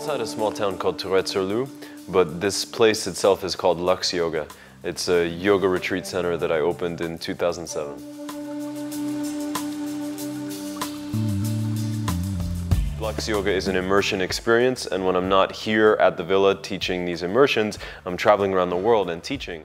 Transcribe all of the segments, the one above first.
outside a small town called Tourrettes-sur-Loup, but this place itself is called LUXYOGA. It's a yoga retreat center that I opened in 2007. LUXYOGA is an immersion experience, and when I'm not here at the villa teaching these immersions, I'm traveling around the world and teaching.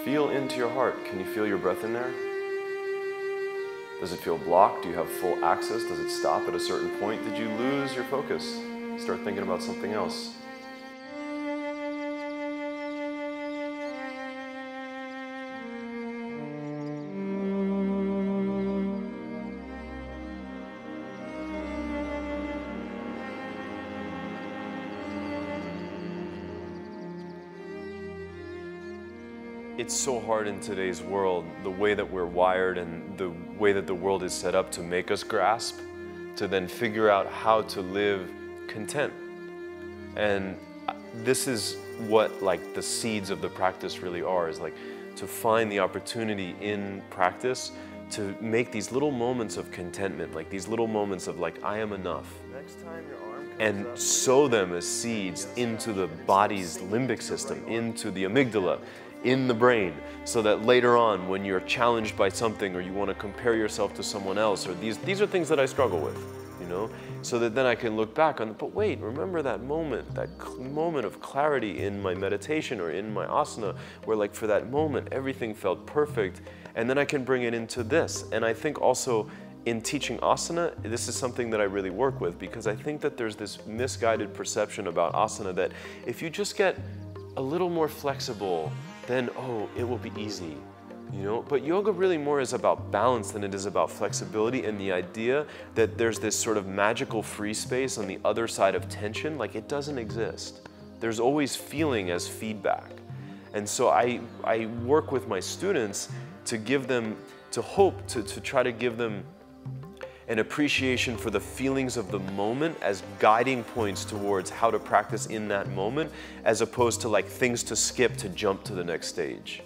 Feel into your heart. Can you feel your breath in there? Does it feel blocked? Do you have full access? Does it stop at a certain point? Did you lose your focus? Start thinking about something else. It's so hard in today's world, the way that we're wired and the way that the world is set up to make us grasp, to then figure out how to live content. And this is what like the seeds of the practice really are, is like to find the opportunity in practice to make these little moments of contentment, like these little moments of like, I am enough. Next time your arm comes and up, sow them as seeds into the body's limbic system, into the amygdala, in the brain, so that later on when you're challenged by something or you want to compare yourself to someone else, or these are things that I struggle with, you know, so that then I can look back on, but wait, remember that moment of clarity in my meditation or in my asana, where like for that moment everything felt perfect, and then I can bring it into this. And I think also in teaching asana, this is something that I really work with, because I think that there's this misguided perception about asana that if you just get a little more flexible, then, oh, it will be easy, you know? But yoga really more is about balance than it is about flexibility, and the idea that there's this sort of magical free space on the other side of tension, like it doesn't exist. There's always feeling as feedback. And so I work with my students to give them, to try to give them an appreciation for the feelings of the moment as guiding points towards how to practice in that moment, as opposed to like things to skip to jump to the next stage.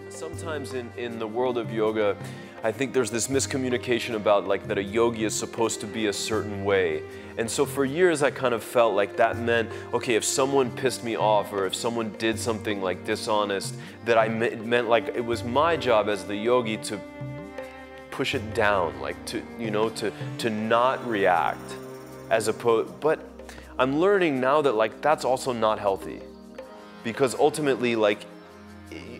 Sometimes in the world of yoga, I think there's this miscommunication about like that a yogi is supposed to be a certain way. And so for years I kind of felt like that meant, okay, if someone pissed me off or if someone did something like dishonest, that it meant like it was my job as the yogi to push it down, like to, you know, to not react as opposed, but I'm learning now that like that's also not healthy, because ultimately like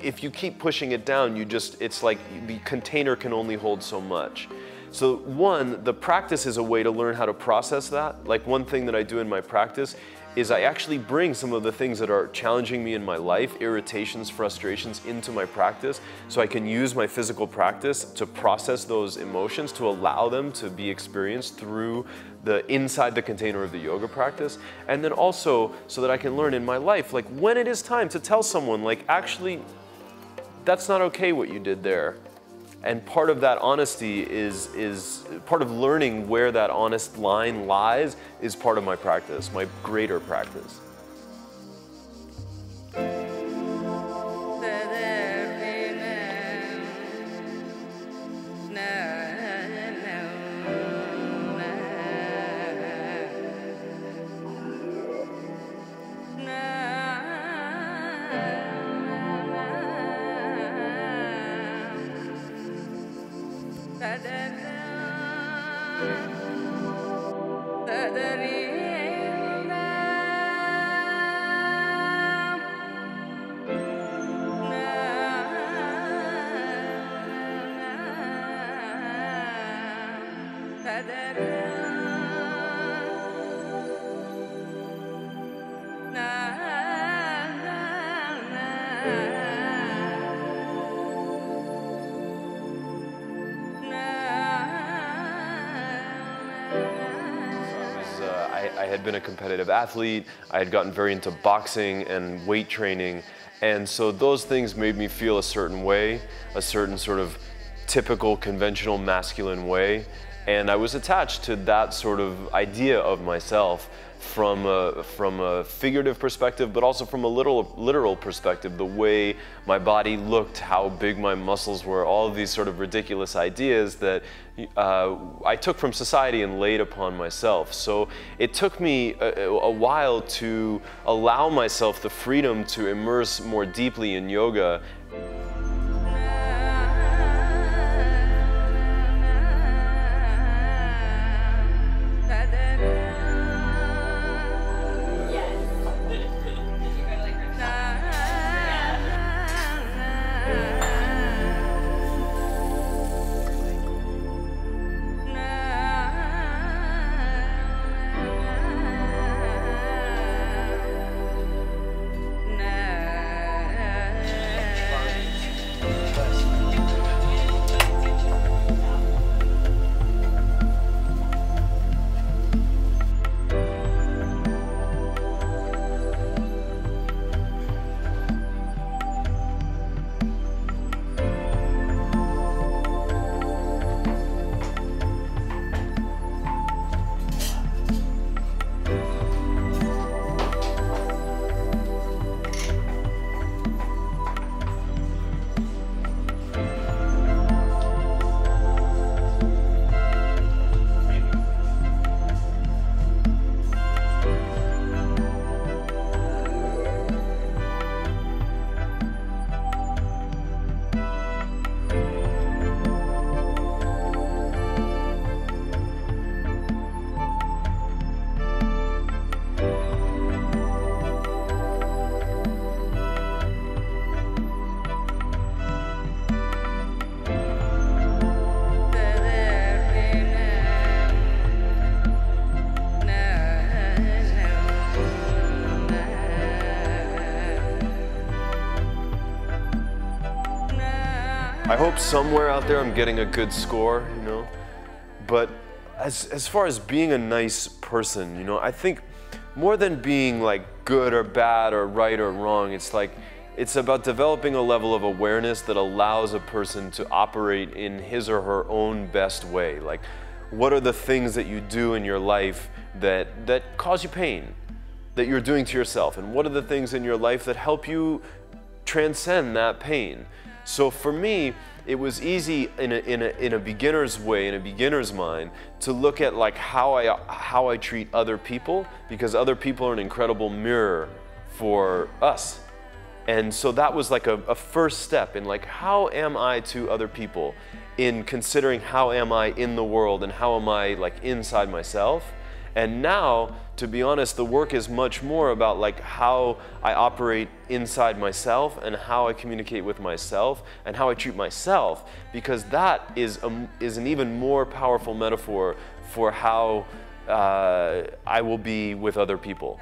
if you keep pushing it down, it's like the container can only hold so much. So one, the practice is a way to learn how to process that. Like one thing that I do in my practice is I actually bring some of the things that are challenging me in my life, irritations, frustrations, into my practice, so I can use my physical practice to process those emotions, to allow them to be experienced through inside the container of the yoga practice. And then also so that I can learn in my life, like when it is time to tell someone, like actually, that's not okay what you did there. And part of that honesty is part of learning where that honest line lies is part of my practice, my greater practice. I had been a competitive athlete, I had gotten very into boxing and weight training, and so those things made me feel a certain way, a certain sort of typical conventional masculine way, and I was attached to that sort of idea of myself from a figurative perspective, but also from a literal perspective, the way my body looked, how big my muscles were, all of these sort of ridiculous ideas that I took from society and laid upon myself. So it took me a while to allow myself the freedom to immerse more deeply in yoga. I hope somewhere out there I'm getting a good score, you know, but as far as being a nice person, you know, I think more than being like good or bad or right or wrong, it's about developing a level of awareness that allows a person to operate in his or her own best way. Like, what are the things that you do in your life that cause you pain, that you're doing to yourself? And what are the things in your life that help you transcend that pain? So for me, it was easy in a beginner's way, in a beginner's mind, to look at like how I treat other people, because other people are an incredible mirror for us. And so that was like a first step in like, how am I to other people, in considering how am I in the world and how am I like inside myself. And now, to be honest, the work is much more about like how I operate inside myself and how I communicate with myself and how I treat myself, because that is an even more powerful metaphor for how I will be with other people.